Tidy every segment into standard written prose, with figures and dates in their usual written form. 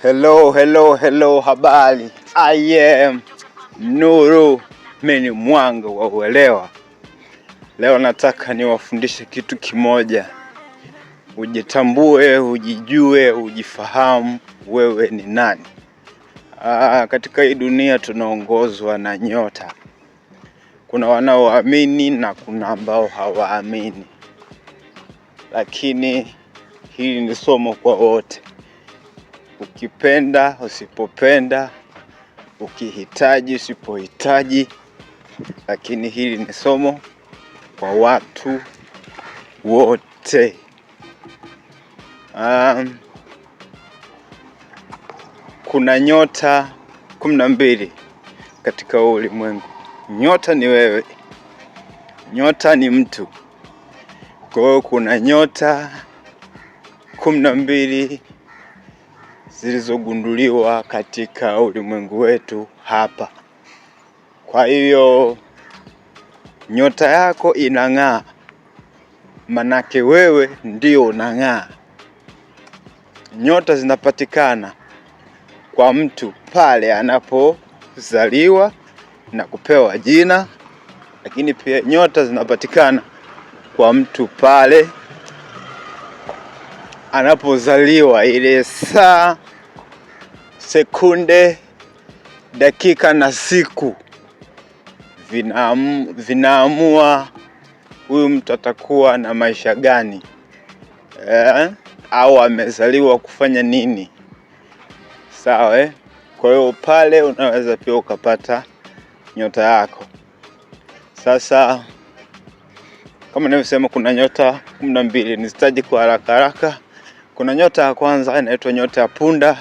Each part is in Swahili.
Hello, habari. I am Nuru, mimi mwanga wa uelewa. Leo nataka niwafundishe kitu kimoja. Ujitambue, ujijue, ujifahamu wewe ni nani. Katika hii dunia tunaongozwa na nyota. Kuna wanaoamini na kuna ambao hawaamini. Lakini hili ni somo kwa wote. Ukipenda, usipopenda, ukihitaji, usipohitaji, lakini hili ni somo kwa watu wote. Kuna nyota 12 katika ulimwengu. Nyota ni wewe. Nyota ni mtu. Kwa hiyo kuna nyota 12 zilizogunduliwa katika ulimwengu wetu hapa. Kwa hiyo nyota yako inang'aa, manake wewe ndio unang'aa. Nyota zinapatikana kwa mtu pale anapozaliwa na kupewa jina, lakini pia nyota zinapatikana kwa mtu pale anapozaliwa, ile saa, sekunde, dakika na siku vinaamua huyu mtu atakuwa na maisha gani, au amezaliwa kufanya nini. Sawa. Kwa hiyo pale unaweza pia ukapata nyota yako. Sasa kama nilivyosema, kuna nyota 12. Nizitaje kwa haraka. Kuna nyota ya kwanza inaitwa nyota ya punda.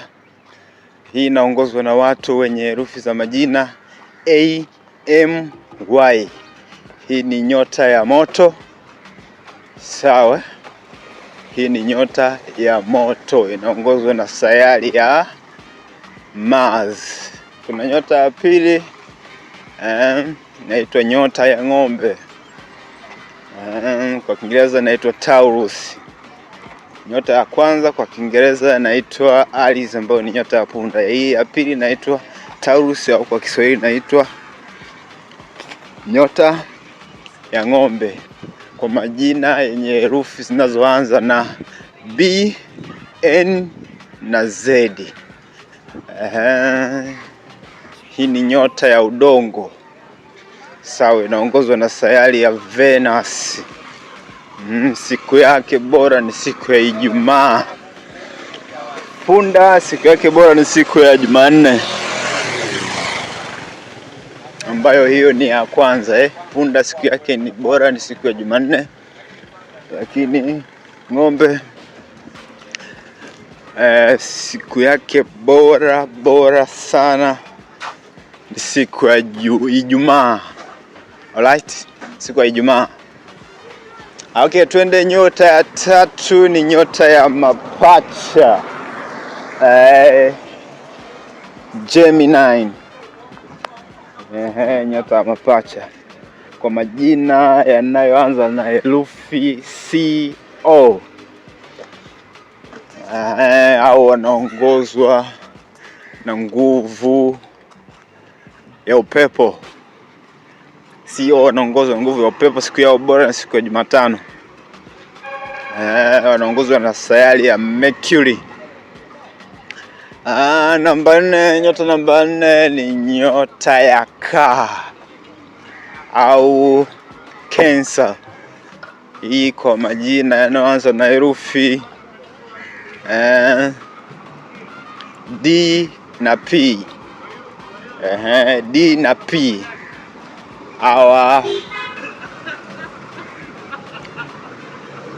Hii inaongozwa na watu wenye herufi za majina A, M, Y. Hii ni nyota ya moto. Sawa. Hii ni nyota ya moto, inaongozwa na sayari ya Mars. Kuna nyota ya pili inaitwa nyota ya ng'ombe. Kwa Kiingereza inaitwa Taurus. Nyota ya kwanza kwa Kiingereza inaitwa Aries, ambayo ni nyota ya punda. Hii ya pili inaitwa Taurus, au kwa Kiswahili inaitwa nyota ya ng'ombe, kwa majina yenye herufi zinazoanza na B, N na Z. Hii ni nyota ya udongo. Sawa, inaongozwa na sayari ya Venus. Siku yake bora ni siku ya Ijumaa. Punda siku yake bora ni siku ya Jumanne, ambayo hiyo ni ya kwanza. Punda siku yake ni bora ni siku ya Jumanne, lakini ng'ombe siku yake bora sana ni siku ya Ijumaa. Alright, siku ya Ijumaa. Okay, twende nyota ya tatu, ni nyota ya mapacha. Gemini. Nyota ya mapacha, kwa majina yanayoanza na herufi C, O. Au wanaongozwa na nguvu ya upepo. CEO wanaongozwa na nguvu ya upepo. Siku yao bora na siku ya Jumatano. Wanaongozwa na sayari ya Mercury. Nyota namba 4 ni nyota ya Kaa au Cancer. Hii kwa majina yanayoanza na herufi D na P. D na P. Hawa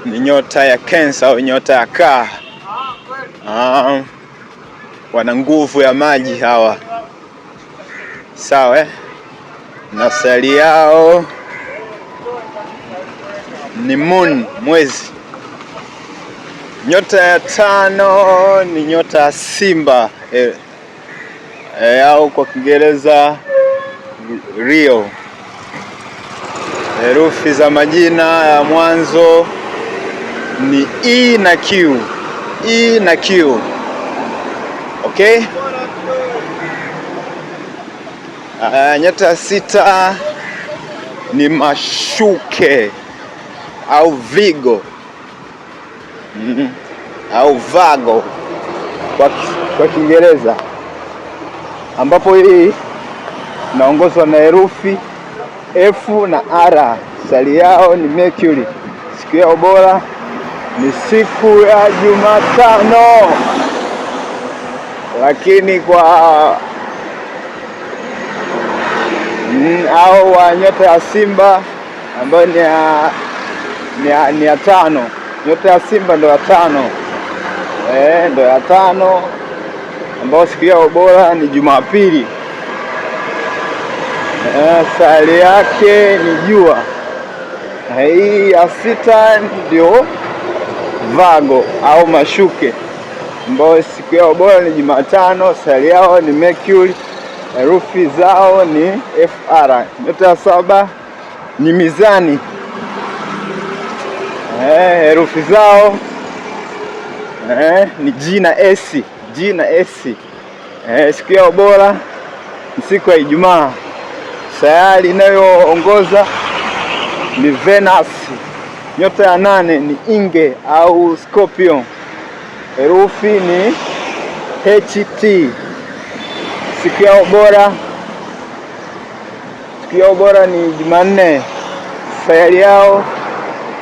ni nyota ya Cancer au nyota ya Kaa. Wana nguvu ya maji hawa. Sawa. Na sayari yao ni moon, mwezi. Nyota ya 5 ni nyota ya Simba, au kwa Kiingereza Leo. Herufi za majina ya mwanzo ni E na Q. Okay. Nyota ya 6 ni mashuke au vigo au vago kwa Kiingereza, ambapo hii inaongozwa na herufi F na R. Sali yao ni Mercury. Siku yao bora ni siku ya Jumatano. Lakini kwa au wa nyota ya Simba ambayo ni ya 5. Nyota ya Simba ndo ya 5. Ndo ya 5, ambao siku yao bora ni Jumapili. Sali yake ni jua. Hii ya 6 ndio vago au mashuke, ambao siku yao bora ni Jumatano. Sali yao ni Mercury. Herufi zao ni FR. Nyota ya 7 ni mizani. Herufi zao ni G na S. G na S. Siku yao bora ni siku ya Ijumaa. Sayari inayoongoza ni Venus. Nyota ya 8 ni Inge au Scorpion. Herufi ni HT. Siku yao bora ni Jumanne. Sayari yao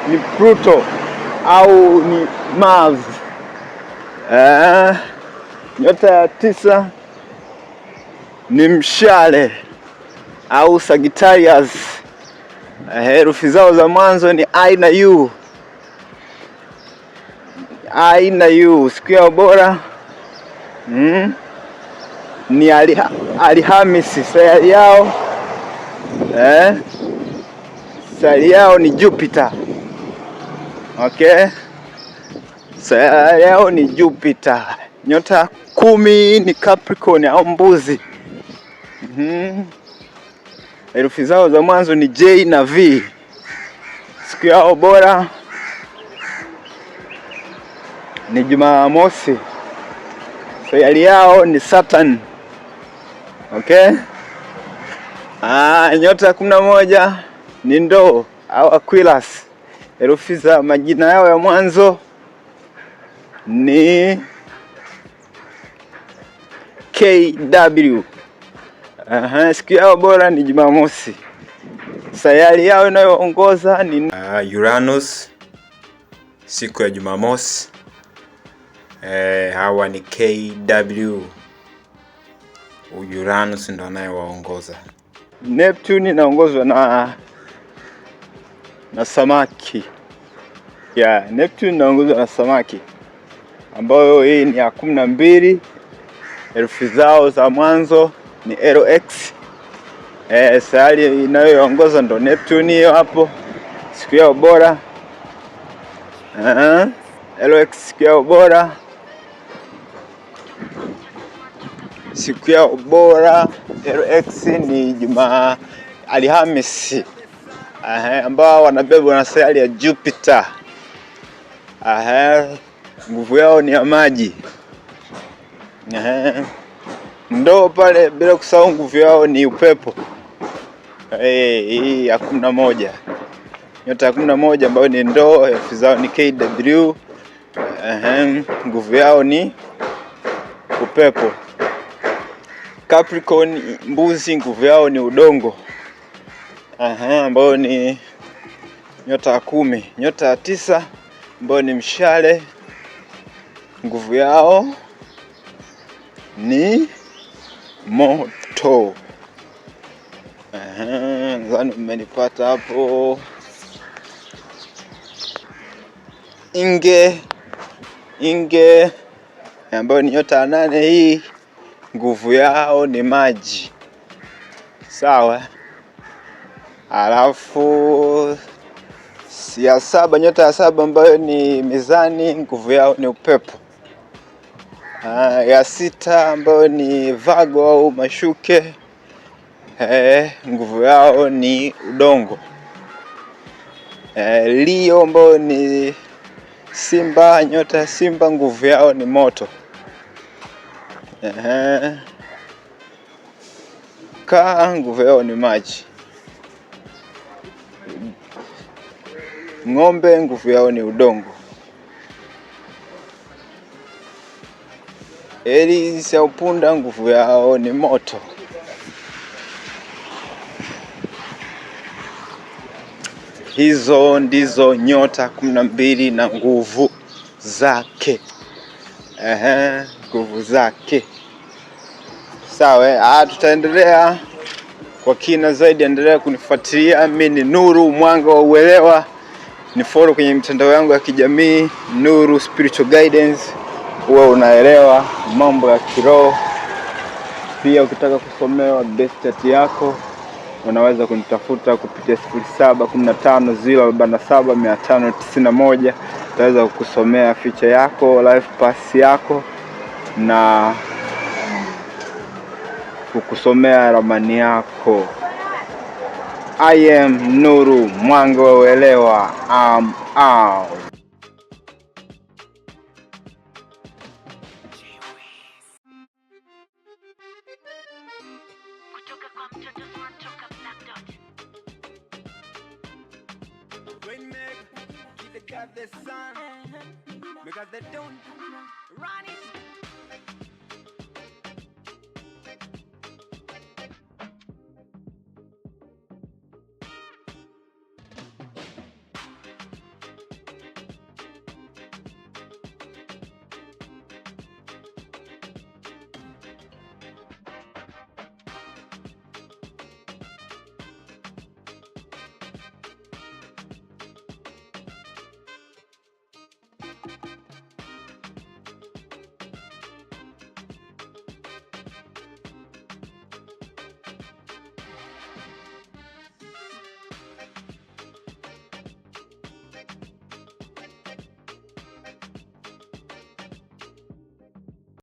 ni Pluto au ni Mars. Nyota ya 9 ni Mshale au Sagittarius. Herufi zao za mwanzo ni I na U. I na U. Siku yao bora ni Alhamisi. Sayari yao ni Jupiter. Okay. Sayari yao ni Jupiter. Nyota 10 ni Capricorn au mbuzi. Herufi zao za mwanzo ni J na V. Siku yao bora ni Jumamosi. Sayari yao ni Saturn. Okay. Nyota 11 ni Ndoo au Aquarius. Herufi za majina yao ya mwanzo ni KW. Siku yao bora ni Jumamosi. Sayari yao inayoongoza ni Uranus. Siku ya Jumamosi. Hawa ni KW. Uranus ndo anayewaongoza. Neptune inaongozwa na samaki. Neptune inaongozwa na samaki, ambayo hii ni ya 12. Herufi zao za mwanzo ni LX. Sayari inayoongoza ndo Neptune hiyo hapo. Siku yao bora LX. Siku yao bora LX ni Alhamisi. Ambao wanabebwa na sayari ya Jupiter. Nguvu yao ni ya maji. Ndoo pale, bila kusahau nguvu yao ni upepo. Hii ya 11. Nyota ya 11 ambayo ni Ndoo, herufi zao ni KW. Nguvu yao ni upepo. Capricorn mbuzi, nguvu yao ni udongo. Ambayo ni nyota ya 10. Nyota ya 9 ambayo ni Mshale, nguvu yao ni moto. Nadhani mmenipata hapo. Inge ambayo ni nyota ya 8, hii nguvu yao ni maji. Sawa. Alafu ya 7, nyota ya 7 ambayo ni Mizani, nguvu yao ni upepo. Ya 6 ambayo ni Vago au mashuke, nguvu yao ni udongo. Leo ambayo ni Simba, nyota ya Simba, nguvu yao ni moto. Kaa nguvu yao ni maji. Ng'ombe nguvu yao ni udongo. Eli za punda nguvu yao ni moto. Hizo ndizo nyota 12 na nguvu zake. Nguvu zake. Sawa, tutaendelea kwa kina zaidi. Endelea kunifuatilia. Mimi ni Nuru Mwanga wa Uelewa. Ni follow kwenye mitandao yangu ya kijamii, Nuru Spiritual Guidance. Uwe unaelewa mambo ya kiroho. Pia ukitaka kusomewa best chat yako, unaweza kunitafuta kupitia 0715047591. Utaweza kukusomea feature yako, life pass yako, na kukusomea ramani yako. I am Nuru Mwanga wa Uelewa. I'm out. Because they don't run it.